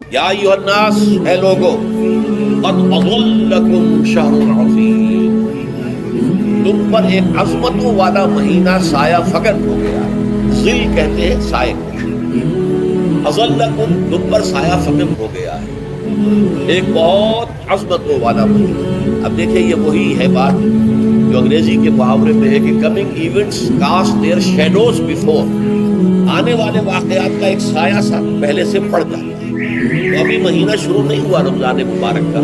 یا ایھا الناس، اے لوگو، قد اضلکم شہر عظیم، تم پر ایک عظمتوں والا مہینہ سایہ فکن ہو گیا ہے۔ ظل کہتے ہیں سائے کو، اضلکم تم پر سایہ فکن ہو گیا ہے، ایک بہت عظمتوں والا مہینہ۔ اب دیکھیں یہ وہی ہے بات جو انگریزی کے محاورے میں ہے کہ coming events cast their shadows before, آنے والے واقعات کا ایک سایہ سا پہلے سے پڑ جاتا ہے۔ تو ابھی مہینہ شروع نہیں ہوا رمضان مبارک کا،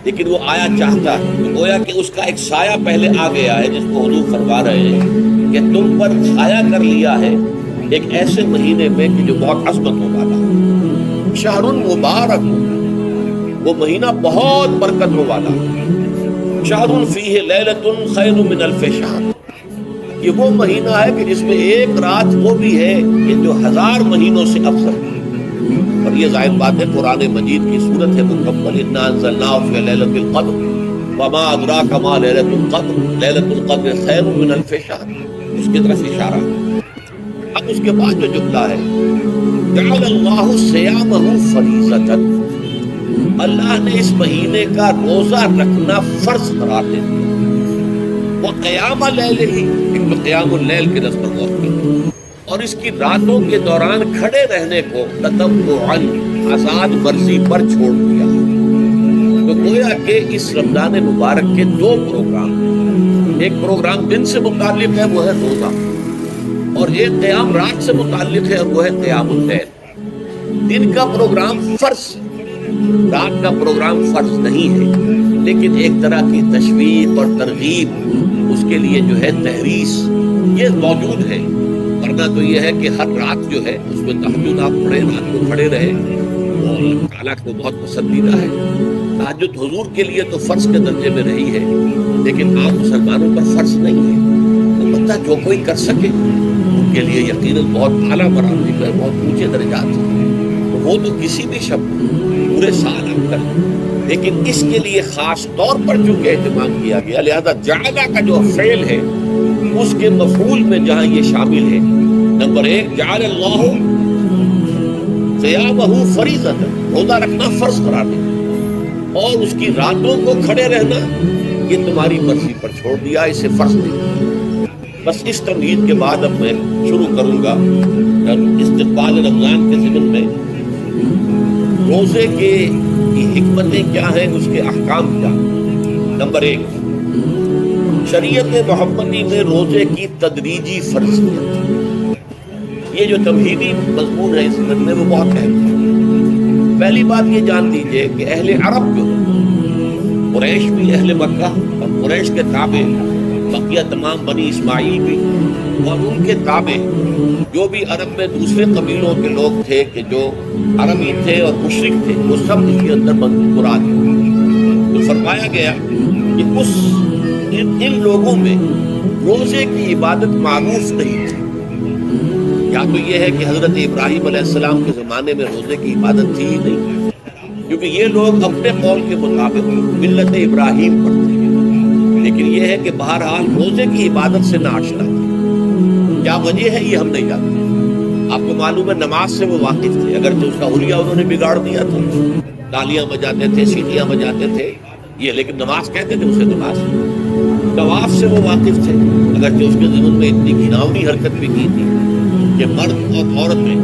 لیکن وہ آیا چاہتا ہے، تو گویا کہ اس کا ایک سایہ پہلے آ گیا ہے، جس کو حضور فرما رہے ہیں کہ تم پر سایہ کر لیا ہے ایک ایسے مہینے میں کہ جو بہت عظمتوں والا ہے۔ شہر مبارک، وہ مہینہ بہت برکتوں والا، شہر فیہ لیلۃ خیر من الف شہر، یہ وہ مہینہ ہے کہ جس میں ایک رات وہ بھی ہے کہ جو 1000 مہینوں سے افضل ہے۔ اور یہ ظاہر بات ہے قرآن مجید کی صورت ہے مکمل، انا انزلناہ فی لیلۃ القدر وما ادراک ما لیلۃ القدر لیلۃ القدر خیر من الف شہر، اس کی طرف اشارہ۔ اب اس کے بعد جو جملہ ہے جعل اللہ صیامہ فریضۃ، اللہ نے اس مہینے کا روزہ رکھنا فرض قرار دے دیا۔ وہ قیام اللیل ہی، ایک تو قیام اللیل کے نسبت وقت کی، اور اس کی راتوں کے دوران کھڑے رہنے کو تطوعاً آزاد مرضی پر چھوڑ دیا۔ تو گویا کہ اس رمضان مبارک کے دو پروگرام ہیں، ایک پروگرام دن سے متعلق ہے وہ ہے روزہ، اور ایک قیام رات سے متعلق ہے اور وہ ہے قیام اللیل۔ دن کا پروگرام فرض، رات کا پروگرام فرض نہیں ہے، لیکن ایک طرح کی تشویق اور ترغیب، اس کے لیے جو ہے تحریص یہ موجود ہے۔ ورنہ تو یہ ہے کہ ہر رات جو ہے اس میں تہجد آپ پڑھیں، رات کو کھڑے رہے، وہ اللہ تعالیٰ کو بہت پسندیدہ ہے۔ تہجد حضور کے لیے تو فرض کے درجے میں رہی ہے، لیکن عام مسلمانوں پر فرض نہیں ہے۔ البتہ جو کوئی کر سکے ان کے لیے یقیناً بہت اعلیٰ مراتب ہے، بہت اونچے درجات ہیں، تو وہ تو کسی بھی شب پورے سال آپ کر لیں، لیکن اس کے لیے خاص طور پر چونکہ اہتمام کیا گیا، لہذا جعلہ کا جو فعل ہے اس کے مفعول میں جہاں یہ شامل ہے، نمبر 1 جعل اللہ صیامہ فریضۃ، روزہ رکھنا فرض قرار دیا، اور اس کی راتوں کو کھڑے رہنا یہ تمہاری مرضی پر چھوڑ دیا، اسے فرض نہیں۔ بس اس تمہید کے بعد اب میں شروع کروں گا استقبال رمضان کے ضمن میں روزے کے حکمتیں کیا ہیں، اس کے احکام کیا۔ نمبر 1، شریعت محمدی میں روزے کی تدریجی فرضیت، یہ جو تمہیدی مضمون ہے اس میں وہ بہت اہم ہے۔ پہلی بات یہ جان لیجئے کہ اہل عرب جو قریش بھی، اہل مکہ اور قریش کے تابع بقیہ تمام بنی اسماعیل بھی، اور ان کے تابع جو بھی عرب میں دوسرے قبیلوں کے لوگ تھے کہ جو عربی تھے اور مشرک تھے، وہ سب اس کے اندر مراد ہیں۔ تو فرمایا گیا کہ ان لوگوں میں روزے کی عبادت معروف نہیں تھی۔ یا تو یہ ہے کہ حضرت ابراہیم علیہ السلام کے زمانے میں روزے کی عبادت تھی ہی نہیں، کیونکہ یہ لوگ اپنے قول کے مطابق ملت ابراہیم پڑھتے ہیں، لیکن یہ ہے کہ بہرحال روزے کی عبادت سے نہ آشنا تھے۔ کیا وجہ ہے یہ ہم نہیں جانتے۔ آپ کو معلوم ہے نماز سے وہ واقف تھے، اگرچہ اس کا حلیہ انہوں نے بگاڑ دیا تھا، تالیاں بجاتے تھے، سیٹیاں بجاتے تھے یہ، لیکن نماز کہتے تھے اسے نماز۔ طواف سے وہ واقف تھے، اگرچہ اس کے ضمن میں اتنی گھناؤنی حرکت بھی کی تھی کہ مرد اور عورت میں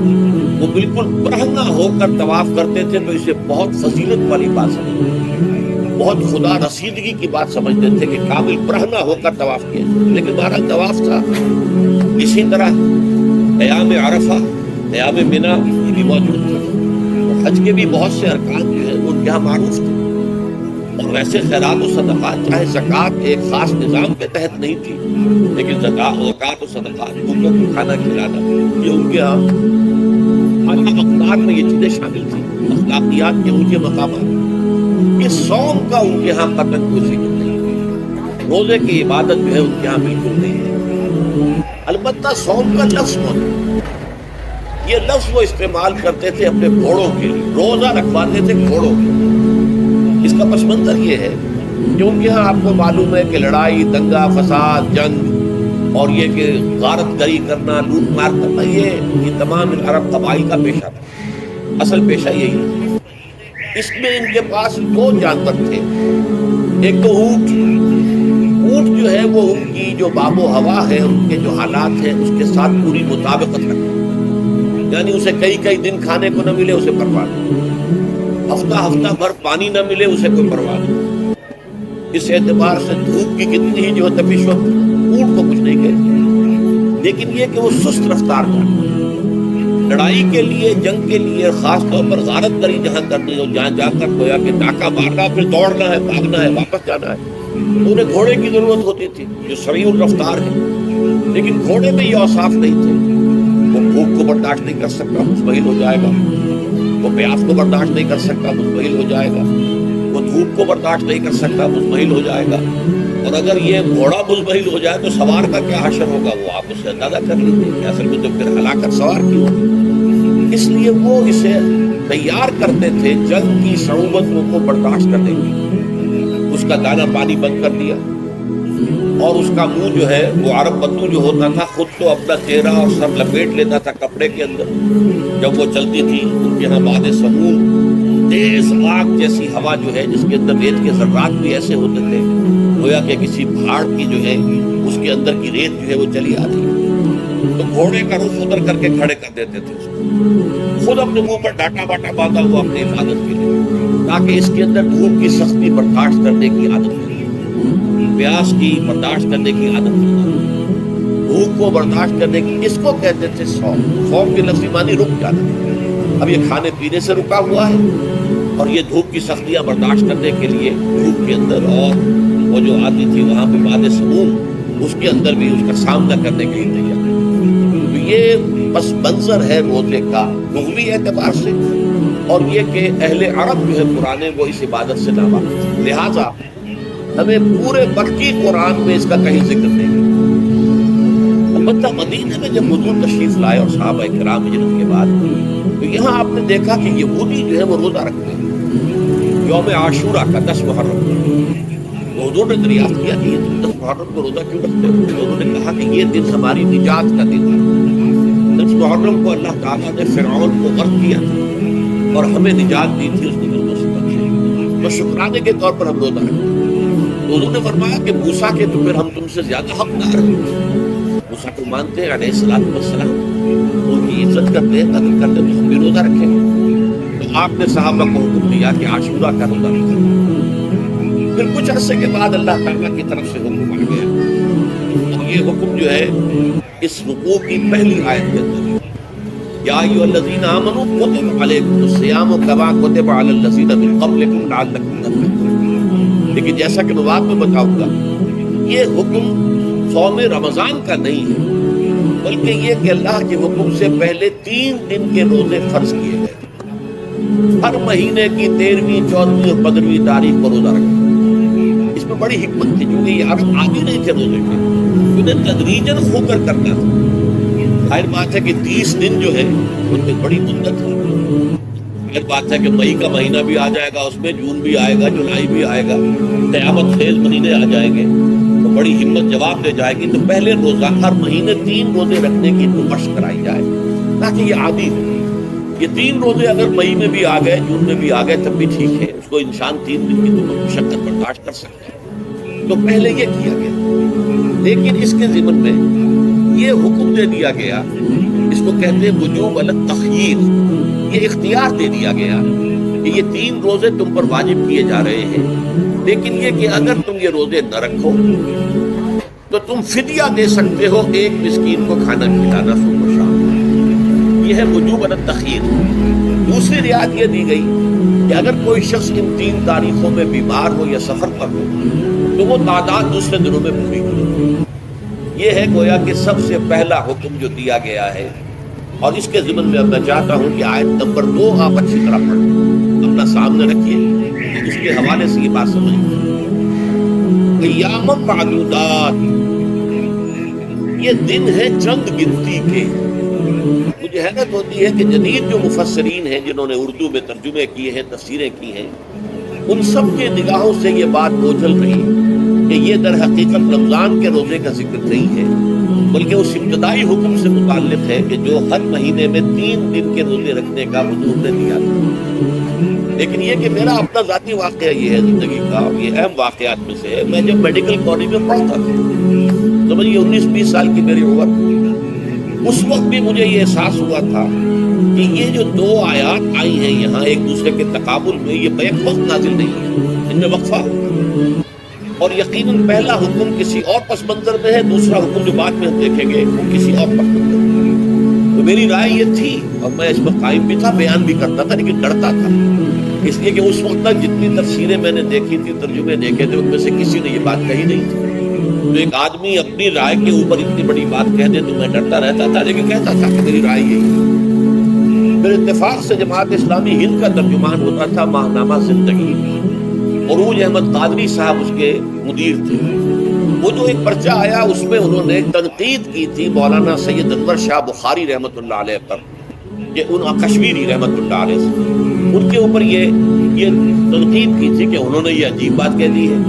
وہ بالکل برہنہ ہو کر طواف کرتے تھے، تو اسے بہت فضیلت والی بات سمجھتے، بہت خدا رسیدگی کی بات سمجھتے تھے کہ کامل برہنہ ہو کر طواف کیا۔ لیکن بہرحال طواف تھا۔ اسی طرح قیام عرفہ، قیام منی یہ بھی موجود تھا، اور حج کے بھی بہت سے ارکان جو ہیں وہ ان کے یہاں معروف تھے۔ اور ویسے خیرات و صدقات، چاہے زکوٰۃ ایک خاص نظام کے تحت نہیں تھی، لیکن زکوٰۃ و صدقات، بھوکوں کو کھانا کھلانا، یہ ان کے یہاں اعلیٰ مقدار میں یہ چیزیں شامل تھیں، اخلاقیات کے اونچے مقامات۔ یہ صوم کا ان کے یہاں قطعاً کوئی ذکر نہیں، روزے کی عبادت جو ہے ان کے یہاں بالکل نہیں ہے۔ البتہ صوم کا لفظ موجود، یہ لفظ وہ استعمال کرتے تھے اپنے گھوڑوں کے لیے، روزہ رکھواتے تھے گھوڑوں کے لیے۔ اس کا پس منظر یہ ہے کہ ان کے ہاں آپ کو معلوم ہے کہ لڑائی، دنگا فساد، جنگ، اور یہ کہ غارت گری کرنا، لوٹ مار کرنا، یہ تمام عرب قبائل کا پیشہ تھا، اصل پیشہ یہی ہے۔ اس میں ان کے پاس دو جانور تھے، ایک تو اونٹ جو ہے وہ ان کی جو باب و ہوا ہے، ان کے جو حالات ہیں اس کے ساتھ پوری مطابقت رکھتے، یعنی اسے کئی دن کھانے کو نہ ملے اسے پرواہ نہیں، ہفتہ بھر پانی نہ ملے اسے کوئی پرواہ نہیں۔ اس اعتبار سے دھوپ کی کتنی ہی جو تپش ہو اونٹ کو کچھ نہیں کہتی، لیکن یہ کہ وہ سست رفتار کا لڑائی کے لیے، جنگ کے لیے، خاص طور پر غارت دری جہاں کرنی ہو، جہاں جا کر گویا کہ ڈاکہ مارنا، پھر دوڑنا ہے، بھاگنا ہے، واپس جانا ہے، تو انہیں گھوڑے کی ضرورت ہوتی تھی جو سریع الرفتار ہے، لیکن گھوڑے میں یہ اوصاف نہیں تھے۔ وہ بھوک کو برداشت نہیں کر سکتا، مزمحل ہو جائے گا، وہ پیاس کو برداشت نہیں کر سکتا، مزمحل ہو جائے گا، وہ دھوپ کو برداشت نہیں کر سکتا، مزمحل ہو جائے گا، اور اگر یہ گھوڑا مزمحل ہو جائے تو سوار کا کیا حشر ہوگا، وہ آپ اسے اندازہ کر لیجیے کہ اصل میں تو پھر ہلاکت سوار کی ہوگی۔ اس لیے وہ اسے تیار کرتے تھے جنگ کی صعوبتوں کو برداشت کرنے کی۔ اس کا دانا پانی بند کر دیا، اور اس کا منہ جو ہے وہ عرب بدو جو ہوتا تھا خود تو اپنا چہرہ اور سر لپیٹ لیتا تھا کپڑے کے اندر جب وہ چلتی تھی۔ ان کے یہاں باد سموم تیز آگ جیسی ہوا جو ہے جس کے اندر ریت کے ذرات بھی ایسے ہوتے تھے گویا کہ کسی پہاڑ کی جو ہے اس کے اندر کی ریت جو ہے وہ چلی آتی، تو گھوڑے کا رخ ادھر کر کے کھڑے کر دیتے تھے اس کو، خود اپنے منہ پر ڈاٹا باٹا باندھا ہوا اپنی حفاظت کے لیے، تاکہ اس کے اندر دھوپ کی سختی برداشت کرنے کی عادت نہیں، پیاس کی برداشت کرنے کی عادت نہیں، بھوک کو برداشت کرنے کی۔ اس کو کہتے تھے صوم کے لفظی معنی رک جانا۔ اب یہ کھانے پینے سے رکا ہوا ہے اور یہ دھوپ کی سختیاں برداشت کرنے کے لیے دھوپ کے اندر، اور وہ جو آتی تھی وہاں پہ باد سموم اس کے اندر بھی اس کا سامنا کرنے کے لیے تیار۔ تو یہ پس منظر ہے روزے کا لغوی اعتبار سے، اور یہ کہ اہل عرب جو ہے پرانے وہ اس عبادت سے ناواقف تھے، لہٰذا ہمیں پورے مکی قرآن میں اس کا کہیں ذکر نہیں۔ البتہ مدینہ میں جب حضور تشریف لائے اور صحابہ کرام ہجرت کے بعد، تو یہاں آپ نے دیکھا کہ یہودی جو ہے وہ روزہ رکھتے ہیں یوم عاشورہ کا 10 محرم کا۔ تو حضور نے دریافت کیا کہ یہ تم 10 محرم کو روزہ کیوں رکھتے ہو؟ تو انہوں نے کہا کہ یہ دن ہماری نجات کا دن ہے۔ 10 محرم کو اللہ تعالیٰ نے فرعون کو غرق کیا تھا اور ہمیں نجات دی تھی اس کی ظلموں سے بچے، تو شکرانے کے طور پر ہم روزہ رکھتے ہیں۔ تو انہوں نے فرمایا کہ موسیٰ کے تو پھر ہم تم سے زیادہ حقدار ہیں، موسیٰ کو مانتے ہیں علیہ السلام، ان کی عزت کرتے ہیں، قدر کرتے ہیں، تو ہم بھی روزہ رکھیں گے۔ تو آپ نے صحابہ کو حکم دیا کہ عاشورہ کا روزہ رکھیں۔ پھر کچھ عرصے کے بعد اللہ تعالیٰ کی طرف سے حکم آ گیا، اور یہ حکم جو ہے اس رکوع کی پہلی آیت کے اندر ہے، یا ایھا الذین آمنوا کتب علیکم الصیام کما کتب علی الذین من قبلکم لعلکم تتقون۔ لیکن جیسا کہ میں بعد میں بتاؤں گا، یہ حکم صوم رمضان کا نہیں ہے، بلکہ یہ کہ اللہ کے حکم سے پہلے 3 دن کے روزے فرض کیے گئے، ہر مہینے کی 13ویں، 14ویں اور 15ویں تاریخ کو روزہ رکھا۔ اس میں بڑی حکمت تھی، کیونکہ یہ عرب عادی نہیں تھے روزے کے، انہیں تدریجاً ہو کر کرنا تھا۔ ظاہر بات ہے کہ 30 دن جو ہے ان میں بڑی مدت ہے، ظاہر بات ہے کہ مئی کا مہینہ بھی آ جائے گا، اس میں جون بھی آئے گا، جولائی بھی آئے گا، قیامت خیز مہینے آ جائیں گے، تو بڑی ہمت جواب دے جائے گی۔ تو پہلے روزہ ہر مہینے 3 روزے رکھنے کی تو مشق کرائی جائے تاکہ یہ عادی ہو۔ یہ 3 روزے اگر مئی میں بھی آ گئے، جون میں بھی آ گئے، تب بھی ٹھیک ہے، اس کو انسان 3 دن کی تو مشقت برداشت کر سکتا ہے۔ تو پہلے یہ کیا گیا، لیکن اس کے ضمن میں یہ حکم دے دیا گیا، اس کو کہتے ہیں وجوب علی التخییر، یہ اختیار دے دیا گیا کہ یہ 3 روزے تم پر واجب کیے جا رہے ہیں، لیکن یہ کہ اگر تم یہ روزے نہ رکھو تو تم فدیہ دے سکتے ہو، 1 مسکین کو کھانا کھلانا صبح و شام۔ یہ ہے وجوب علی التخییر۔ دوسری رعایت یہ دی گئی کہ اگر کوئی شخص ان 3 تاریخوں میں بیمار ہو یا سفر پر ہو تو وہ تعداد دوسرے دنوں میں پوری کرے۔ یہ ہے گویا کہ سب سے پہلا حکم جو دیا گیا ہے، اور اس کے ضمن میں اب میں چاہتا ہوں کہ آیت نمبر 2 آپ اچھی طرح پڑھیں، اپنا سامنے رکھیے، اس کے حوالے سے یہ بات سمجھیں۔ ایام معدودات، یہ دن ہے چند گنتی کے۔ مجھے حیرت ہوتی ہے کہ جدید جو مفسرین ہیں جنہوں نے اردو میں ترجمے کیے ہیں، تفسیریں کی ہیں، ان سب کے نگاہوں سے یہ بات بوجھل رہی کہ یہ در حقیقت رمضان کے روزے کا ذکر نہیں ہے، بلکہ اس ابتدائی حکم سے متعلق ہے کہ جو ہر مہینے میں 3 دن کے روزے رکھنے کا حضور نے دیا تھا۔ لیکن یہ کہ میرا اپنا ذاتی واقعہ یہ ہے زندگی کا، یہ اہم واقعات میں سے ہے، میں جب میڈیکل کالج میں پڑھتا تھا، سمجھیے 19-20 سال کی میری عمر، اس وقت بھی مجھے یہ احساس ہوا تھا کہ یہ جو دو آیات آئی ہیں یہاں ایک دوسرے کے تقابل میں، یہ بیک وقت نازل نہیں ہے، ان میں وقفہ ہے، اور یقیناً پہلا حکم کسی اور پس منظر میں ہے، دوسرا حکم جو بعد میں ہم دیکھیں گے وہ کسی اور پس منظر میں ہے۔ تو میری رائے یہ تھی، اور میں اس پر قائم بھی تھا، بیان بھی کرتا تھا، لیکن ڈرتا تھا، اس لیے کہ اس وقت تک جتنی تفسیریں میں نے دیکھی تھی، ترجمے دیکھے تھے، ان میں سے کسی نے یہ بات کہی نہیں تھی۔ تو ایک آدمی اپنی رائے کے اوپر اتنی بڑی بات کہہ دے تو میں ڈرتا رہتا تھا، لیکن کہتا تھا کہ میری رائے یہی ہے۔ پھر اتفاق سے جماعت اسلامی ہند کا ترجمان ہوتا تھا ماہنامہ زندگی، عروج احمد قادری صاحب اس کے مدیر تھے۔ وہ جو ایک پرچہ آیا اس میں انہوں نے تنقید کی تھی مولانا سید انور شاہ بخاری رحمۃ اللہ علیہ پر، یہ ان کشمیری رحمۃ اللہ علیہ سے، ان کے اوپر یہ تنقید کی تھی کہ انہوں نے یہ عجیب بات کہہ دی ہے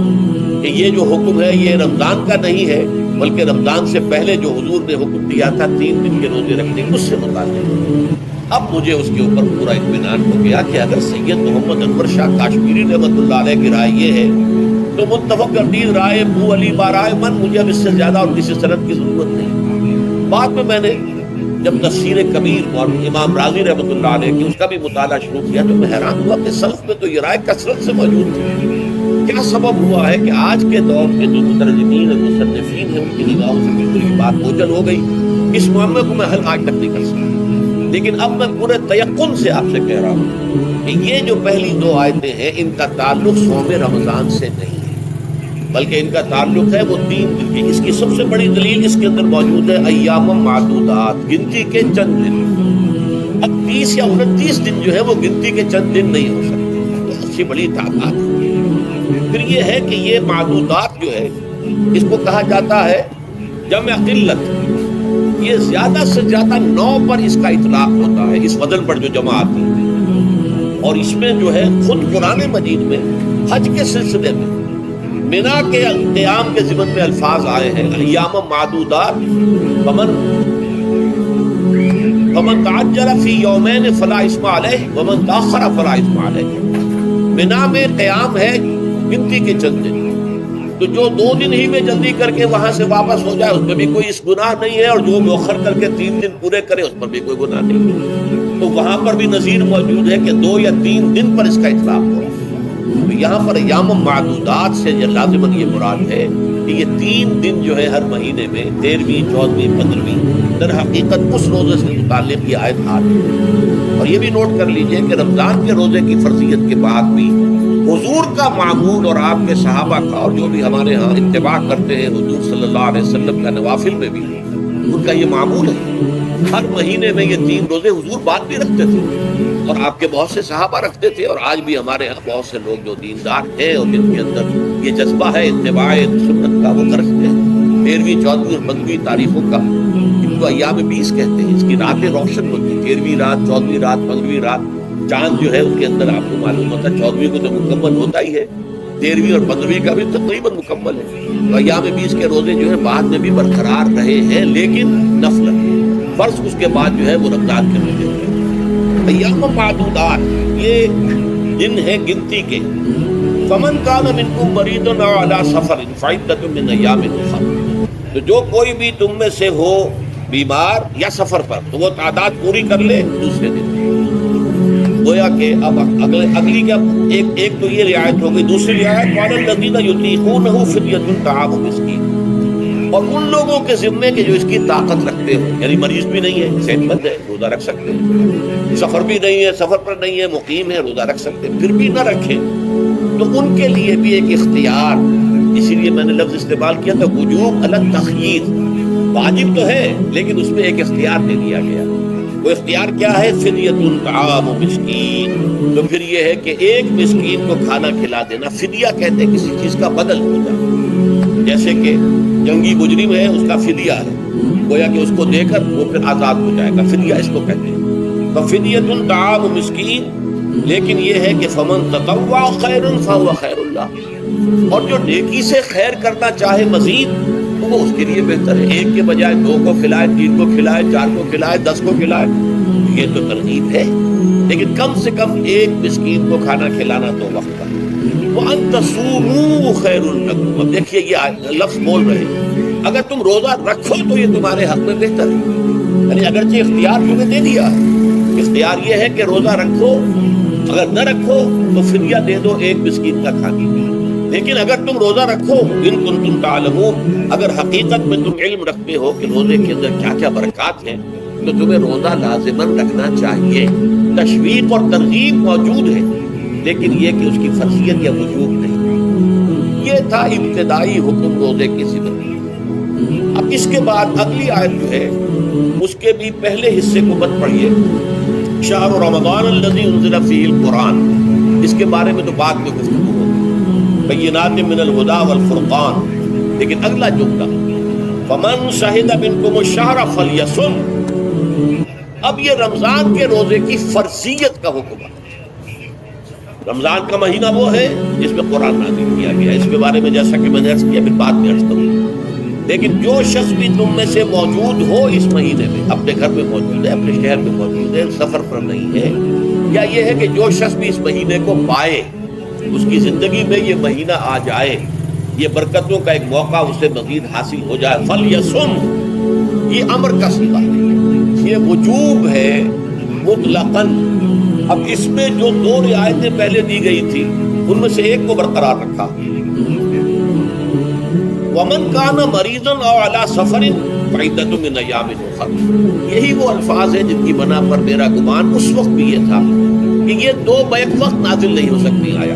کہ یہ جو حکم ہے یہ رمضان کا نہیں ہے، بلکہ رمضان سے پہلے جو حضور نے حکم دیا تھا 3 دن کے روزے رکھنے، اس سے متعلق۔ اب مجھے اس کے اوپر پورا اطمینان ہو گیا کہ اگر سید محمد انور شاہ کاشمیری رحمۃ اللہ علیہ کی رائے یہ ہے تو متفق کردید رائے بو علی بارائے من، مجھے اب اس سے زیادہ اور کسی سند کی ضرورت نہیں۔ بعد میں نے جب تفسیر کبیر اور امام راضی رحمۃ اللہ علیہ کی اس کا بھی مطالعہ شروع کیا تو میں حیران ہوا کہ سلف میں تو یہ رائے کثرت سے موجود تھی۔ کیا سبب ہوا ہے کہ آج کے دور کے جو مترجمین اور مصنفین ہیں ان کی نگاہوں سے بالکل یہ بات اوجھل ہو گئی؟ اس معاملے کو میں حل آج تک نہیں کر سکتا، لیکن اب میں پورے تیقن سے آپ سے کہہ رہا ہوں کہ یہ جو پہلی 2 آیتیں ہیں ان کا تعلق صوم رمضان سے نہیں ہے، بلکہ ان کا تعلق ہے وہ 3 دن کی۔ اس کی سب سے بڑی دلیل اس کے اندر موجود ہے ایام معدودات، گنتی کے چند دن۔ اب 30 یا 29 دن جو ہے وہ گنتی کے چند دن نہیں ہو سکتے، تو اچھی بڑی تعداد ہے۔ پھر یہ ہے کہ یہ معدودات جو ہے اس کو کہا جاتا ہے جمع قلت، یہ زیادہ سے زیادہ 9 پر اس کا اطلاق ہوتا ہے، اس وزن پر جو جمع آتی ہے۔ اور اس میں جو ہے خود قرآن مجید میں حج کے سلسلے میں منا کے قیام کے ضمن میں الفاظ آئے ہیں، ایام معدودات، فمن تعجل فی یومین فلا اثم علیہ ومن تاخر فلا اثم علیہ۔ منا میں قیام ہے گنتی کے چند دن، تو جو 2 دن ہی میں جلدی کر کے وہاں سے واپس ہو جائے اس میں بھی کوئی اس گناہ نہیں ہے، اور جو مؤخر کر کے 3 دن پورے کرے اس پر بھی کوئی گناہ نہیں ہے۔ تو وہاں پر بھی نظیر موجود ہے کہ 2 یا 3 دن پر اس کا اطلاق ہو۔ تو یہاں پر ایام معدودات سے لازماً یہ مراد ہے کہ یہ 3 دن جو ہے ہر مہینے میں 13ویں، 14ویں، 15ویں، در حقیقت اس روزے سے متعلق یہ آیت آ رہی ہے۔ اور یہ بھی نوٹ کر لیجئے کہ رمضان کے روزے کی فرضیت کے بعد بھی حضور کا معمول اور آپ کے صحابہ کا اور جو بھی ہمارے ہاں اتباع کرتے ہیں حضور صلی اللہ علیہ وسلم کا نوافل میں بھی ان کا یہ معمول ہے، ہر مہینے میں یہ 3 روزے حضور بعد بھی رکھتے تھے، اور آپ کے بہت سے صحابہ رکھتے تھے، اور آج بھی ہمارے ہاں بہت سے لوگ جو دیندار ہیں اور جن کے اندر یہ جذبہ ہے اتباع سنت کا، وہ رکھتے ہیں 13ویں، 14ویں اور 15ویں تاریخوں کا، جن کو ایام 20 کہتے ہیں۔ اس کی راتیں روشن ہوتی، 13ویں رات، 14ویں رات، 15ویں رات، چاند جو ہے اس کے اندر آپ کو معلوم ہوتا ہے 14ویں کو تو مکمل ہوتا ہی ہے، 13ویں اور 15ویں کا بھی تقریباً مکمل ہے۔ تو ایام 20 کے روزے جو ہے بعد میں بھی برقرار رہے ہیں، لیکن نفل فرض اس کے بعد جو ہے وہ رمضان کے روزے ہوئے۔ ایام معدودات یہ دن ہے گنتی کے، فمن کان منکم مریض او علی سفر فعدۃ من ایام اخر، تو جو کوئی بھی تم میں سے ہو بیمار یا سفر پر تو وہ تعداد پوری کر لے دوسرے دن۔ گویا کہ اب اگلی کیا ایک تو یہ رعایت ہو گئی، دوسری رعایت قال الذین یطیقونہ فدیۃ طعام مسکین، اور ان لوگوں کے ذمے کے جو اس کی طاقت رکھتے ہو، یعنی مریض بھی نہیں ہے، صحت مند ہے، روزہ رکھ سکتے ہیں، سفر بھی نہیں ہے، سفر پر نہیں ہے، مقیم ہے، روزہ رکھ سکتے ہیں، پھر بھی نہ رکھیں تو ان کے لیے بھی ایک اختیار، اسی لیے میں نے لفظ استعمال کیا تھا وجوب علی تخییر، واجب تو ہے لیکن اس میں ایک اختیار دے دیا گیا۔ وہ اختیار کیا ہے؟ فدیۃ طعام مسکین، تو پھر یہ ہے کہ ایک مسکین کو کھانا کھلا دینا، فدیہ کہتے ہیں کسی چیز کا بدل ہو جائے، جیسے کہ جنگی مجرم ہے اس کا فدیہ ہے، گویا کہ اس کو دے کر وہ پھر آزاد ہو جائے گا، فدیہ اس کو کہتے ہیں۔ تو فدیۃ طعام مسکین، لیکن یہ ہے کہ فمن تطوع خیر فهو خیر اللہ، اور جو نیکی سے خیر کرنا چاہے مزید تو وہ اس کے لیے بہتر ہے، ایک کے بجائے 2 کو کھلائے، 3 کو کھلائے، 4 کو کھلائے، 10 کو کھلائے، یہ تو ترغیب ہے۔ لیکن کم سے کم ایک مسکین کو کھانا کھلانا تو وقت پر. وَأَن تَصُومُوا خَيْرٌ لَكُمْ. اب دیکھیے یہ لفظ بول رہے ہیں اگر تم روزہ رکھو تو یہ تمہارے حق میں بہتر ہے. یعنی اگرچہ اختیار تمہیں دے دیا، اختیار یہ ہے کہ روزہ رکھو، اگر نہ رکھو تو فدیہ دے دو ایک مسکین کا کھانا. لیکن اگر تم روزہ رکھو ان کنتم تعلمون، اگر حقیقت میں تم علم رکھتے ہو کہ روزے کے اندر کیا کیا برکات ہیں، تو تمہیں روزہ لازماً رکھنا چاہیے. تشویق اور ترغیب موجود ہے، لیکن یہ کہ اس کی فرضیت یا وجوب نہیں. یہ تھا ابتدائی حکم روزے کی زندگی. اب اس کے بعد اگلی آیت جو ہے اس کے بھی پہلے حصے کو مت پڑھیے. شہر رمضان الذی انزل فیہ القرآن، اس کے بارے میں تو بعد میں گفتگو ہوگی. بینات من الہدی والفرقان. لیکن اگلا جملہ فمن شہد منکم الشہر فلیصم، اب یہ رمضان کے روزے کی فرضیت کا حکم ہے. رمضان کا مہینہ وہ ہے جس میں قرآن نازل کیا گیا. اس کے بارے میں جیسا کہ میں نے عرض کیا پھر بعد میں عرض کروں. لیکن جو شخص بھی تم میں سے موجود ہو اس مہینے میں، اپنے گھر میں موجود ہے، اپنے شہر میں موجود ہے، سفر پر نہیں ہے، یا یہ ہے کہ جو شخص بھی اس مہینے کو پائے، اس کی زندگی میں یہ مہینہ آ جائے، یہ برکتوں کا ایک موقع اسے مزید حاصل ہو جائے. فلیصم، یہ امر کا صیغہ ہے، یہ وجوب ہے مطلقاً. اب اس میں جو دو رعایتیں پہلے دی گئی تھی ان میں سے ایک کو برقرار رکھا. وَمَنْ كَانَ مَرِيضًا أَوْ عَلَى سَفَرٍ فَعِدَّةٌ مِّنْ أَيَّامٍ أُخَرَ. یہی وہ الفاظ ہیں جن کی بنا پر میرا گمان اس وقت بھی یہ تھا کہ یہ دو بیک وقت نازل نہیں ہو سکتی. آیا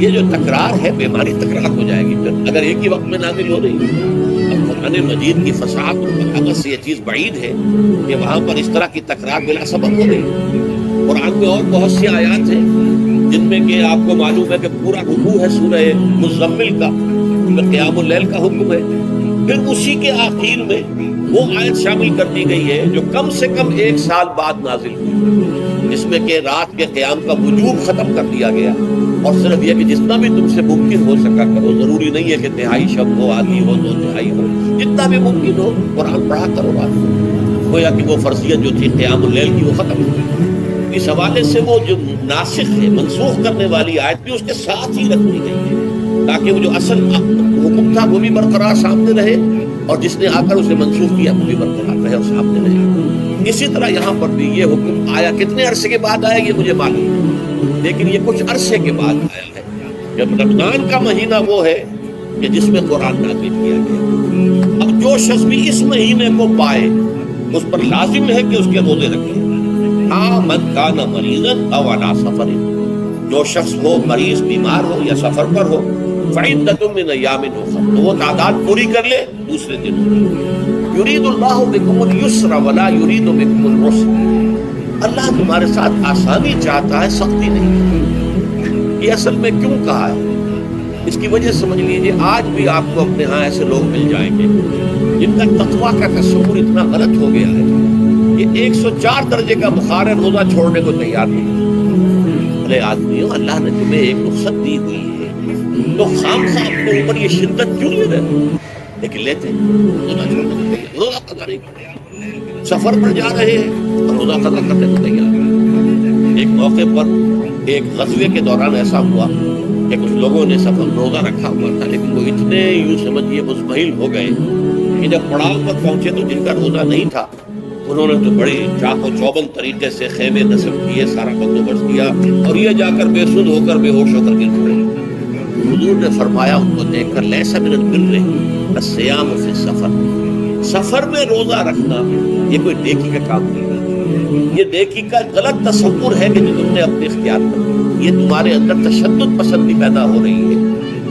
یہ جو تکرار ہے بیماری تکرار ہو جائے گی پھر اگر ایک ہی وقت میں نازل ہو رہی ہے. اب قرآن مجید کی فصاحت اور بلاغت سے یہ چیز بعید ہے کہ وہاں پر اس طرح کی تکرار بلا سبب ہو رہی ہے. قرآن میں اور بہت سی آیات ہیں جن میں کہ آپ کو معلوم ہے کہ پورا رکوع ہے سورہ مزمل کا، قیام اللیل کا حکم ہے. پھر اسی کے آخر میں وہ آیت شامل کر دی گئی ہے جو کم سے کم 1 سال بعد نازل ہوئی، جس میں کہ رات کے قیام کا وجوب ختم کر دیا گیا. اور صرف یہ کہ جتنا بھی تم سے ممکن ہو سکا کرو، ضروری نہیں ہے کہ تہائی شب ہو، آدھی ہو، 2 تہائی ہو، جتنا بھی ممکن ہو قرآن پڑھا کرو. بات گویا کہ وہ فرضیت جو تھی قیام اللیل کی وہ ختم ہو. اس حوالے سے وہ جو ناسخ ہے، منسوخ کرنے والی آیت بھی اس کے ساتھ ہی رکھ دی گئی ہے تاکہ وہ جو اصل حکم تھا وہ بھی برقرار سامنے رہے اور جس نے آ کر اسے منسوخ کیا وہ بھی برقرار رہے اور سامنے رہے. اسی طرح یہاں پر بھی یہ حکم آیا کتنے عرصے کے بعد آیا یہ مجھے معلوم ہے، لیکن یہ کچھ عرصے کے بعد آیا ہے. جب رمضان کا مہینہ وہ ہے کہ جس میں قرآن نازل کیا گیا. اب جو شخص بھی اس مہینے کو پائے اس پر لازم ہے کہ اس کے روزے رکھے. من کان مریضا او علی سفر، جو شخص ہو مریض بیمار ہو یا سفر پر ہو، فعدۃ من ایام اخر، تو وہ تعداد پوری کر لے دوسرے دن. یرید اللہ بکم اليسر ولا یرید بکم العسر، اللہ تمہارے ساتھ آسانی چاہتا ہے، سختی نہیں. یہ اصل میں کیوں کہا ہے اس کی وجہ سمجھ لیجیے. آج بھی آپ کو اپنے ہاں ایسے لوگ مل جائیں گے جن کا تقویٰ کا تصور اتنا غلط ہو گیا ہے کہ 104 درجے کا بخار ہے، روزہ چھوڑنے کو تیار نہیں. ارے آدمیوں، اللہ نے تمہیں ایک رخصت دی ہوئی ہے تو خام خواہ اپنے اوپر یہ شدت کیوں لے رہے؟ لیکن لیتے روزہ چھوڑنے کو تیار، روزہ قضا نہیں کرتے. سفر پر جا رہے ہیں اور روزہ قضا کرنے کو تیار. ایک موقع پر ایک غزوے کے دوران ایسا ہوا کہ کچھ لوگوں نے سفر روزہ رکھا ہوا تھا، لیکن وہ اتنے یوں سمجھیے مزمحل ہو گئے کہ جب پڑاؤ پر پہنچے تو جن کا روزہ نہیں تھا انہوں نے تو بڑی چاق و چوبند طریقے سے خیمے نصب کیے، سارا بندوبست کیا اور یہ جا کر بے سود ہو کر بے ہوش ہو کر گر پڑے. حضور نے فرمایا ان کو دیکھ کر، لیس من البر الصیام فی السفر، سفر میں روزہ رکھنا یہ کوئی نیکی کا کام نہیں ہے. یہ نیکی کا غلط تصور ہے کہ جو تم نے اپنے اختیار کر لیا. یہ تمہارے اندر تشدد پسندی پیدا ہو رہی ہے.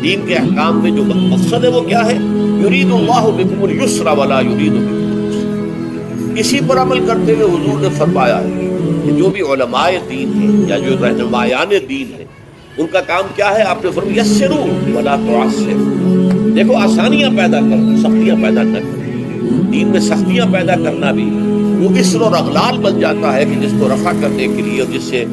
دین کے احکام میں جو مقصد ہے وہ کیا ہے؟ یرید اللہ بکم اليسر ولا یرید بکم. اسی پر عمل کرتے ہوئے حضور نے فرمایا ہے کہ جو بھی علماء دین ہیں یا جو رہنمایان دین ہیں ان کا کام کیا ہے؟ آپ نے فرمایا یسروا ولا تعسروا. دیکھو آسانیاں پیدا کرنا، سختیاں پیدا نہ کرنا. دین میں سختیاں پیدا کرنا بھی وہ اسر اور اغلال بن جاتا ہے کہ جس کو رفع کرنے کے لیے اور جس سے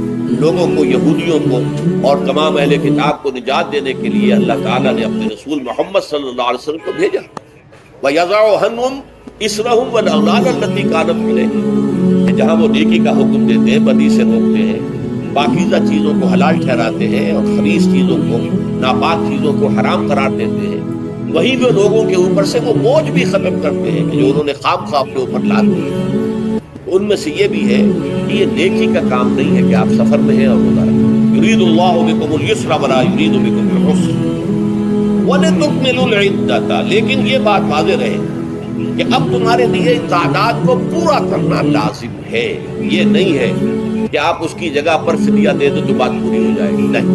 لوگوں کو، یہودیوں کو اور تمام اہل کتاب کو نجات دینے کے لیے اللہ تعالیٰ نے اپنے رسول محمد صلی اللہ علیہ وسلم کو بھیجا. وَيَضَعُ عَنْهُمْ إِصْرَهُمْ وَالْأَغْلَالَ الَّتِي كَانَتْ عَلَيْهِمْ، جہاں وہ نیکی کا حکم دیتے ہیں، بدی سے روکتے ہیں، پاکیزہ چیزوں کو حلال ٹھہراتے ہیں اور خبیث چیزوں کو، ناپاک چیزوں کو حرام قرار دیتے ہیں، وہیں وہ لوگوں کے اوپر سے وہ بوجھ بھی ختم کرتے ہیں کہ جو انہوں نے خام خواہ اپنے اوپر لاد دی۔ ان میں سے یہ بھی ہے کہ یہ نیکی کا کام نہیں ہے کہ آپ سفر میں ہیں اور روزہ رکھیں۔ یرید اللہ بکم اليسر ولا یرید بکم العسر وَلِتُكْمِلُوا الْعِدَّةَ، لیکن یہ بات واضح رہے کہ اب تمہارے لیے تعداد کو پورا کرنا لازم ہے، یہ نہیں ہے کہ آپ اس کی جگہ پر فدیہ دے دیں تو بات پوری ہو جائے گی، نہیں۔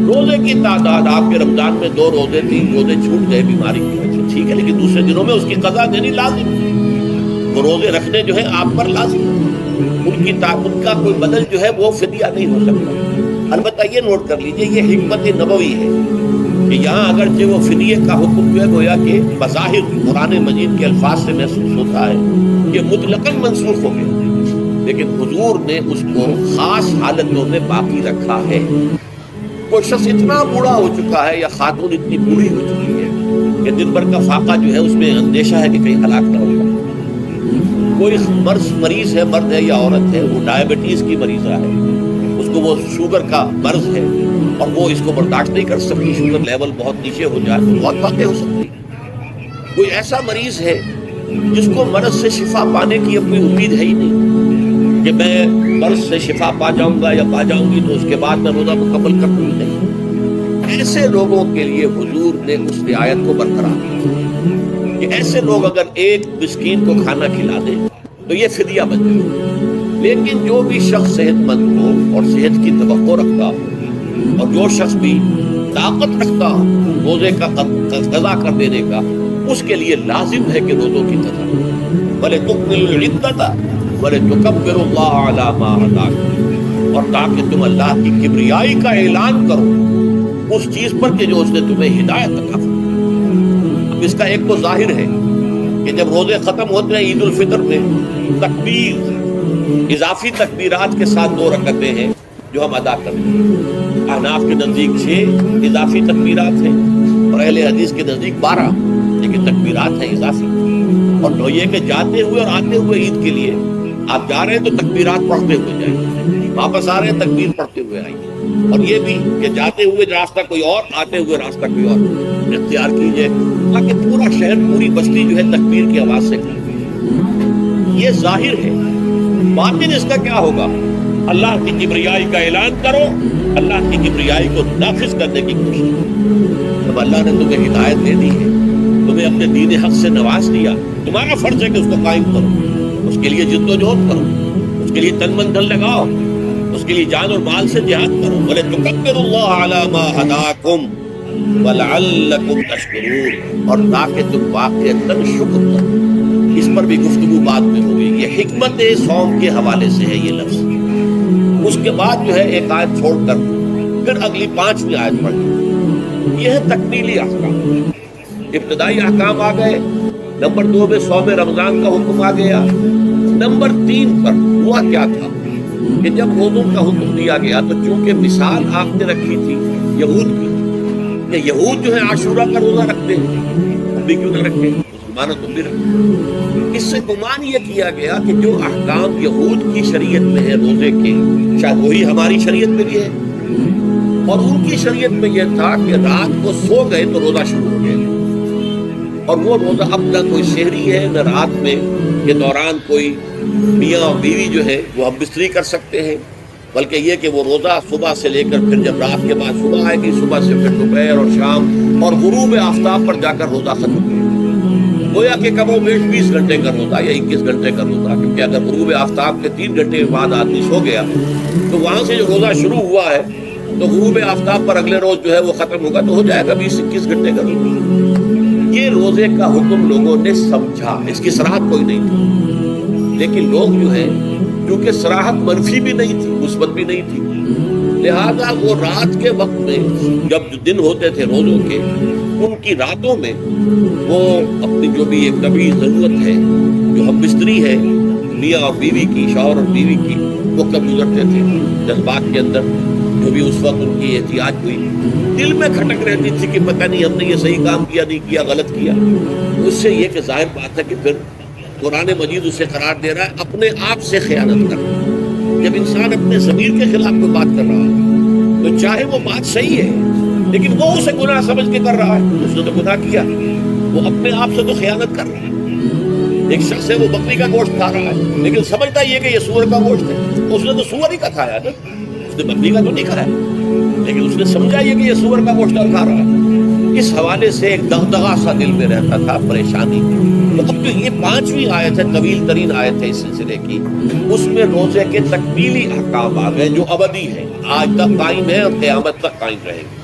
روزے کی تعداد، آپ کے رمضان میں 2 روزے 3 روزے چھوٹ گئے بیماری کی وجہ سے، ٹھیک ہے، لیکن دوسرے دنوں میں اس کی قضا دینی لازم ہے۔ وہ روزے رکھنے جو ہے آپ پر لازم ہے، ان کا کوئی بدل جو ہے وہ فدیہ نہیں ہو سکتا۔ البتہ یہ نوٹ کر لیجئے، یہ حکمت نبوی ہے کہ یہاں اگرچہ وہ فدیے کا حکم جو ہے گویا کہ بظاہر قرآن مجید کے الفاظ سے محسوس ہوتا ہے کہ مطلقاً منسوخ ہو گیا، لیکن حضور نے اس کو خاص حالتوں میں باقی رکھا ہے۔ کوئی شخص اتنا بوڑھا ہو چکا ہے یا خاتون اتنی بوڑھی ہو چکی ہے کہ دن بھر کا فاقہ جو ہے اس میں اندیشہ ہے کہ کہیں ہلاک نہ ہو جائے۔ کوئی مریض ہے، مرد ہے یا عورت ہے، وہ ڈائبٹیز کی مریضہ ہے، اس کو وہ شوگر کا مرض ہے اور وہ اس کو برداشت نہیں کر سکتی، شوگر لیول بہت نیچے ہو جائے تو بہت باتیں ہو سکتی۔ کوئی ایسا مریض ہے جس کو مرض سے شفا پانے کی اپنی امید ہے ہی نہیں کہ میں مرض سے شفا پا جاؤں گا یا پا جاؤں گی تو اس کے بعد میں روزہ مکمل کر دوں گی، نہیں۔ ایسے لوگوں کے لیے حضور نے اس رعایت کو برقرار کیا کہ ایسے لوگ اگر ایک مسکین کو کھانا کھلا دیں تو یہ فدیہ بن جائے۔ لیکن جو بھی شخص صحت مند ہو اور صحت کی توقع رکھتا ہو اور جو شخص بھی طاقت رکھتا ہو روزے کا قضا کر دینے کا، اس کے لیے لازم ہے کہ روزوں کی قضا، وَلِتُكْمِلُوا الْعِدَّةَ وَلِتُكَبِّرُوا اللَّهَ عَلَىٰ مَا هَدَاكُمْ، اور تاکہ تم اللہ کی کبریائی کا اعلان کرو اس چیز پر کہ جو اس نے تمہیں ہدایت عطا فرمائی۔ اب اس کا ایک تو ظاہر ہے کہ جب روزے ختم ہوتے ہیں عید الفطر میں، تکبیر، اضافی تکبیرات کے ساتھ 2 رکعتیں ہیں جو ہم ادا کرتے ہیں۔ احناف کے نزدیک 6 اضافی تکبیرات ہیں اور اہل حدیث کے نزدیک 12، لیکن تکبیرات ہیں اضافی۔ اور یہ کہ جاتے ہوئے اور آتے ہوئے عید کے لیے آپ جا رہے ہیں تو تکبیرات پڑھتے ہوئے جائیں، واپس آ رہے ہیں تکبیر پڑھتے ہوئے آئیے۔ اور یہ بھی کہ جاتے ہوئے راستہ کوئی اور، آتے ہوئے راستہ کوئی اور اختیار کیجئے تاکہ پورا شہر، پوری بستی جو ہے تکبیر کی آواز سے کرے۔ یہ ظاہر ہے، باطن اس کا کیا ہوگا؟ اللہ کی کبریائی کا اعلان کرو، اللہ کی کبریائی کو نافذ کرنے کی کوشش کرو۔ جب اللہ نے تمہیں ہدایت دے دی ہے، تمہیں اپنے دین حق سے نواز دیا، تمہارا فرض ہے کہ اس کو قائم کرو، اس کے لیے جد و جہد کرو، اس کے لیے تن من دھن لگاؤ، اس کے لیے جان اور مال سے جہاد کرو۔ وَلِتُكَبِّرُوا اللَّهَ عَلَىٰ مَا هَدَاكُمْ وَلَعَلَّكُمْ تَشْكُرُونَ، اور تاکہ تم واقعتاً شکر کرو۔ اس پر بھی گفتگو بعد میں ہوگی، یہ حکمت صوم کے حوالے سے ہے یہ لفظ۔ اس کے بعد جو ہے ایک آیت چھوڑ کر پھر اگلی 5ویں آیت پڑھی، یہ ہے تکمیلی احکام۔ ابتدائی احکام آ گئے، نمبر 2 میں صوم رمضان کا حکم آ گیا، نمبر 3 پر ہوا کیا تھا کہ جب روزوں کا حکم دیا گیا تو چونکہ مثال آپ نے رکھی تھی یہود کی کہ یہود جو ہے عاشورہ کا روزہ رکھتے ہیں، ہم بھی کیوں نہ رکھیں، مسلمانوں تم بھی رکھیں۔ اس سے گمان یہ کیا گیا کہ جو احکام یہود کی شریعت میں ہے روزے کے، شاید وہی ہماری شریعت میں بھی ہے، اور ان کی شریعت میں یہ تھا کہ رات کو سو گئے تو روزہ شروع ہو گیا، اور وہ روزہ اب نہ کوئی سحری ہے نہ رات میں کے دوران کوئی میاں اور بیوی جو ہے وہ ہم بستری کر سکتے ہیں، بلکہ یہ کہ وہ روزہ صبح سے لے کر پھر جب رات کے بعد صبح آئے گی، صبح سے پھر دوپہر اور شام اور غروب آفتاب پر جا کر روزہ ختم ہو گویا کہ کم و بیش 20 گھنٹے کا روزہ یا 21 گھنٹے کا روزہ، کیونکہ اگر غروب آفتاب کے 3 گھنٹے بعد آدمی سو گیا تو وہاں سے جو روزہ شروع ہوا ہے تو غروب آفتاب پر اگلے روز جو ہے وہ ختم ہوگا تو ہو جائے گا 20-21 گھنٹے کا روزہ۔ یہ روزے کا حکم لوگوں نے سمجھا، اس کی صراحت کوئی نہیں تھی، لیکن لوگ جو ہے کیونکہ صراحت منفی بھی نہیں تھی مثبت بھی نہیں تھی، لہذا وہ رات کے وقت میں جب دن ہوتے تھے روزوں کے، ان کی راتوں میں وہ اپنی جو بھی ایک طبعی ضرورت ہے جو ہم بستری ہے میاں اور بیوی کی، شوہر اور بیوی کی، وہ کب گزرتے تھے جذبات کے اندر جو بھی اس وقت ان کی احتیاج ہوئی، دل میں کھٹک رہتی تھی کہ پتہ نہیں ہم نے یہ صحیح کام کیا نہیں کیا غلط کیا۔ اس سے یہ کہ ظاہر بات ہے کہ پھر قرآن مجید اسے قرار دے رہا ہے اپنے آپ سے خیانت کرنا۔ جب انسان اپنے ضمیر کے خلاف کوئی بات کر رہا ہے تو چاہے وہ بات صحیح ہے لیکن وہ اسے گناہ سمجھ کے کر رہا ہے، اس نے تو گناہ کیا، وہ اپنے آپ سے تو خیانت کر رہا ہے۔ ایک شخص ہے وہ بکری کا گوشت کھا رہا ہے لیکن سمجھتا یہ کہ یہ سور کا گوشت ہے، اس نے تو سور ہی کا کھایا نا، اس نے بکری کا تو نہیں کھایا، لیکن اس نے سمجھا یہ کہ یہ سور کا گوشت اور کھا رہا ہے۔ اس حوالے سے ایک دغدغہ سا دل میں رہتا تھا، پریشانی۔ تو اب جو یہ 5ویں آیت ہے، طویل ترین آیت ہے اس سلسلے کی، اس میں روزے کے تکمیلی احکام آ گئے جو ابدی ہیں، آج تک قائم ہے اور قیامت تک قائم رہیں گے۔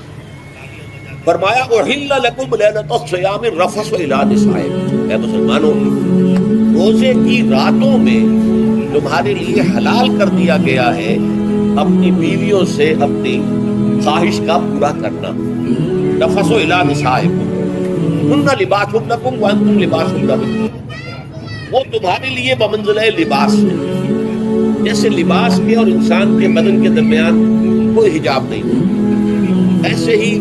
فرمایا احل لکم لیلۃ الصیام الرفث الی نسائکم، اے مسلمانوں روزے کی راتوں میں تمہارے لیے حلال کر دیا گیا ہے اپنی بیویوں سے اپنی خواہش کا پورا کرنا۔ رفث الی نسائکم ہن لباس لکم وانتم لباس لہن، وہ تمہارے لیے بمنزلہ لباس ہے، جیسے لباس کے اور انسان کے بدن کے درمیان کوئی حجاب نہیں، ایسے ہی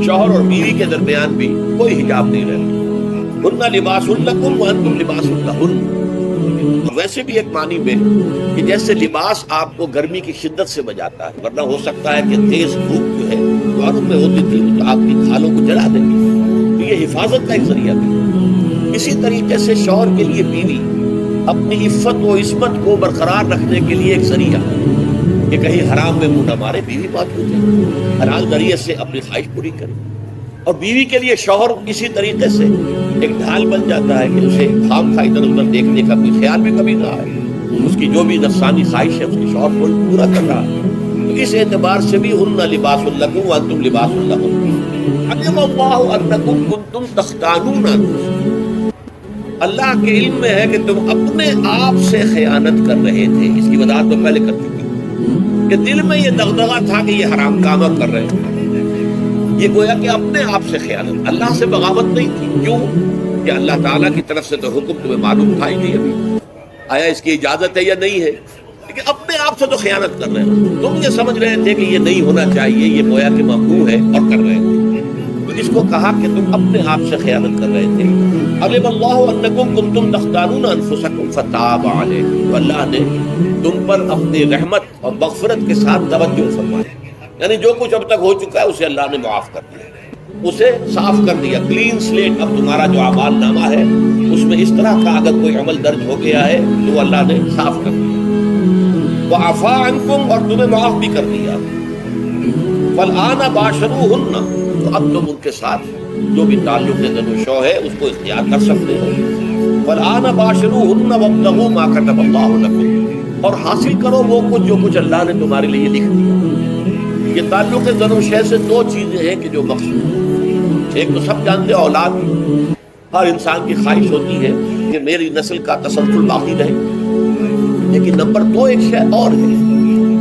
شوہر اور بیوی کے درمیان بھی کوئی حجاب نہیں رہتا۔ ہن لباس لکم وانتم لباس لہن۔ ویسے بھی ایک معنی میں کہ جیسے لباس آپ کو گرمی کی شدت سے بچاتا ہے، ورنہ ہو سکتا ہے کہ تیز دھوپ جو ہے غاروں میں ہوتی تھی تو آپ کی کھالوں کو جلا دیں گے، تو یہ حفاظت کا ایک ذریعہ بھی۔ اسی طریقے سے شوہر کے لیے بیوی اپنی عفت و عصمت کو برقرار رکھنے کے لیے ایک ذریعہ کہ کہیں حرام میں منہ نہ مارے، بیوی موجود ہے، حلال ذریعے سے اپنی خواہش پوری کرے۔ اور بیوی کے لیے شوہر اسی طریقے سے ایک ڈھال بن جاتا ہے کہ اسے خام خواہ ادھر ادھر دیکھنے کا کوئی خیال بھی کبھی نہ آئے، اس کی جو بھی نفسانی خواہش ہے اس کی شوہر کو پورا کر رہا ہے۔ تو اس اعتبار سے بھی ہن لباس لکم وانتم لباس لہن۔ علم اللہ انکم کنتم تختانون انفسکم، اللہ کے علم میں ہے کہ تم اپنے آپ سے خیانت کر رہے تھے۔ اس کی وضاحت تو پہلے کر چکی کہ دل میں یہ دغدغہ تھا کہ یہ حرام کام اب کر رہے ہیں، یہ گویا کہ اپنے آپ سے خیانت، اللہ سے بغاوت نہیں تھی۔ کیوں کہ اللہ تعالیٰ کی طرف سے تو حکم تمہیں معلوم تھا ہی نہیں ابھی، آیا اس کی اجازت ہے یا نہیں ہے، لیکن اپنے آپ سے تو خیانت کر رہے ہیں۔ تم یہ سمجھ رہے تھے کہ یہ نہیں ہونا چاہیے، یہ گویا کہ ممنوع ہے اور کر رہے تھے، تو اس کو کہا کہ تم اپنے آپ سے خیانت کر رہے تھے۔ علم اللہ انکم کنتم تختانون انفسکم فتاب علیکم، تو اللہ نے تم پر اپنی رحمت اور مغفرت کے ساتھ توجہ فرمائی، یعنی جو کچھ اب تک ہو چکا ہے اسے اللہ نے معاف کر دیا، اسے صاف کر دیا، کلین سلیٹ۔ اب تمہارا جو اعمال نامہ ہے اس میں اس طرح کا اگر کوئی عمل درج ہو گیا ہے تو اللہ نے صاف کر دیا۔ وعفا عنکم، اور تمہیں معاف بھی کر دیا۔ فالآن باشروہن، تو اب تم ان کے ساتھ جو بھی تعلق زن و شو ہے اس کو اختیار کر سکتے ہو۔ فالآن باشروہن وابتغوا ما کتب اللہ لکم، اور حاصل کرو وہ کچھ جو کچھ اللہ نے تمہارے لیے لکھ دیا۔ یہ تعلق زن و شے سے دو چیزیں ہیں کہ جو مقصود ہیں، ایک تو سب جانتے ہیں اولاد، ہر انسان کی خواہش ہوتی ہے کہ میری نسل کا تسلسل باقی رہے، لیکن نمبر 2 ایک شے اور ہے،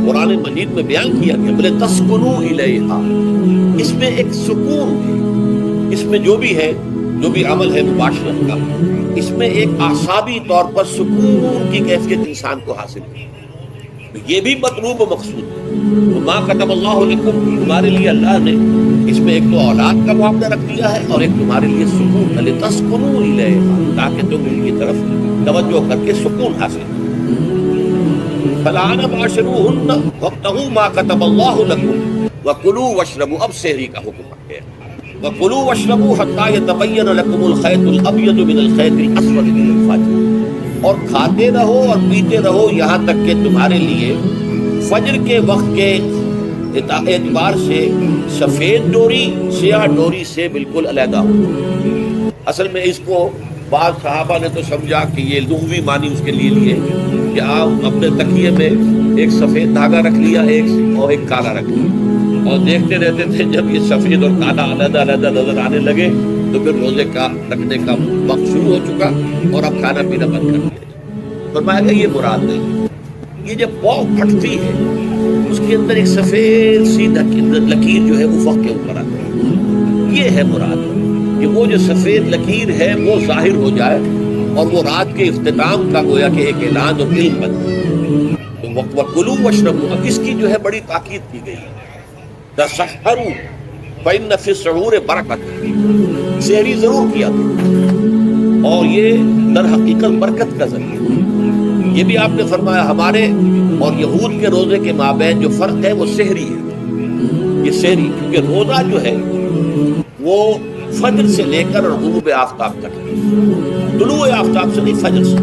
قرآن مجید میں بیان کیا کہ بلے تسکنوا الیہا، اس میں ایک سکون ہے، اس میں جو بھی ہے، جو بھی عمل ہے مباشرت کا، اس میں ایک اعصابی طور پر سکون کی کیفیت انسان کو حاصل ہے، یہ بھی مطلوب و مقصود ہے۔ ما کتب اللہ لکم، تمہارے لیے اللہ نے اس میں ایک تو اولاد کا معاملہ رکھ دیا ہے اور ایک تمہارے لیے سکون، لتسکنوا الیہا، تاکہ تم ان کی طرف توجہ کر کے سکون حاصل کرو۔ فالآن باشروہن وابتغوا ما کتب اللہ لکم وکلوا واشربوا، اب سحری کا حکم آ گیا، وکلوا واشربوا حتی یتبین لکم الخیط الابیض من الخیط الاسود من الفجر، اور کھاتے رہو اور پیتے رہو یہاں تک کہ تمہارے لیے فجر کے وقت کے اعتبار سے سفید ڈوری سیاہ ڈوری سے بالکل علیحدہ ہو۔ اصل میں اس کو بعض صحابہ نے تو سمجھا کہ یہ لغوی معنی اس کے لیے لیے کہ آپ اپنے تکیے میں ایک سفید دھاگا رکھ لیا اور ایک کالا رکھ لیا، اور دیکھتے رہتے تھے، جب یہ سفید اور کالا علیحدہ علیحدہ نظر آنے لگے تو پھر روزے کا رکھنے کا وقت شروع ہو چکا اور اب کھانا پینا بند کر دیا۔ فرمایا گیا یہ مراد نہیں، یہ جب پاؤ پھٹتی ہے اس کے اندر ایک سفید سی لکیر جو ہے افق کے اوپر آتی ہے، یہ ہے مراد کہ وہ جو سفید لکیر ہے وہ ظاہر ہو جائے اور وہ رات کے اختتام کا گویا کہ ایک اعلان اور علم بن جائے۔ تو وَكُلُوا وَاشْرَبُوا، اب اس کی جو ہے بڑی تاکید کی گئی ہے، تَسَحَّرُوا فَإِنَّ فِي السُّحُورِ بَرَكَةً، سحری ضرور کیا اور یہ در حقیقت برکت کا ذریعہ ہے۔ یہ بھی آپ نے فرمایا ہمارے اور یہود کے روزے کے مابین جو فرق ہے وہ سحری ہے، یہ سحری، کیونکہ روزہ جو ہے وہ فجر سے لے کر غروب آفتاب تک ہے، طلوع آفتاب سے نہیں، فجر سے،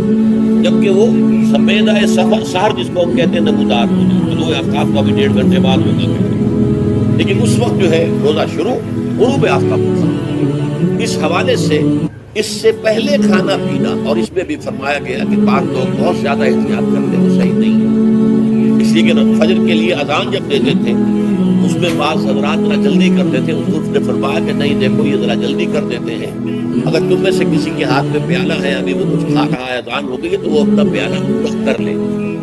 جبکہ وہ سمیدہ سحر جس کو ہم کہتے ہیں نمودار، طلوع آفتاب کا بھی 1.5 گھنٹے بعد ہوگا، لیکن اس وقت جو ہے روزہ شروع غروب آفتاب تک۔ اس حوالے سے اس سے پہلے کھانا پینا، اور اس میں بھی فرمایا گیا کہ بعض لوگ بہت زیادہ احتیاط کرتے ہیں، وہ صحیح نہیں ہے، اس لیے کہ فجر کے لیے اذان جب دیتے تھے اس میں بعض حضرات ذرا جلدی کرتے تھے، حضور نے فرمایا کہ نہیں دیکھو یہ ذرا جلدی کر دیتے ہیں، اگر تم میں سے کسی کے ہاتھ میں پیالہ ہے، ابھی وہ کچھ کھا رہا ہے، اذان ہو گئی ہے، تو وہ اپنا پیالہ پورا کر لے۔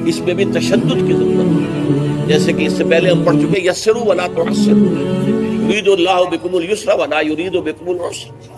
اس میں بھی تشدد کی ضرورت ہے، جیسے کہ اس سے پہلے ہم پڑھ چکے یسروا ولا تعسروا، یرید اللہ بکم اليسر ولا یرید بکم العسر،